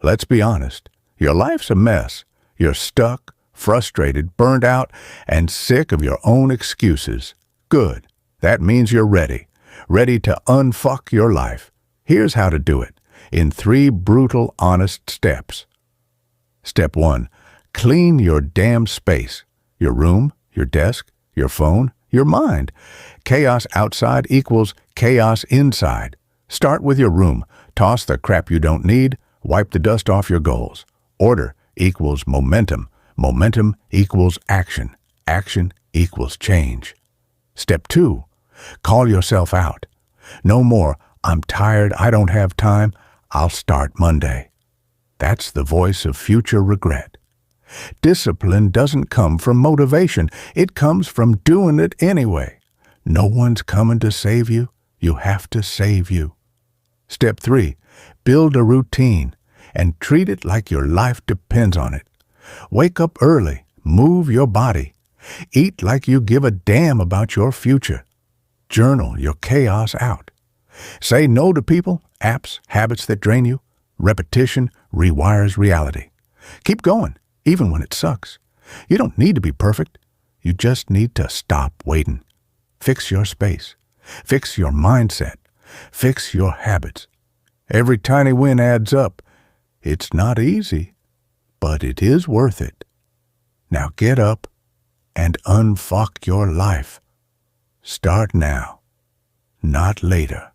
Let's be honest. Your life's a mess. You're stuck, frustrated, burned out, and sick of your own excuses. Good. That means you're ready. Ready to unfuck your life. Here's how to do it, in 3 brutal, honest steps. Step 1. Clean your damn space. Your room, your desk, your phone, your mind. Chaos outside equals chaos inside. Start with your room. Toss the crap you don't need. Wipe the dust off your goals. Order equals momentum. Momentum equals action. Action equals change. Step 2. Call yourself out. No more, I'm tired, I don't have time, I'll start Monday. That's the voice of future regret. Discipline doesn't come from motivation. It comes from doing it anyway. No one's coming to save you. You have to save you. Step 3. Build a routine and treat it like your life depends on it. Wake up early. Move your body. Eat like you give a damn about your future. Journal your chaos out. Say no to people, apps, habits that drain you. Repetition rewires reality. Keep going, even when it sucks. You don't need to be perfect. You just need to stop waiting. Fix your space. Fix your mindset. Fix your habits. Every tiny win adds up. It's not easy, but it is worth it. Now get up and unfuck your life. Start now, not later.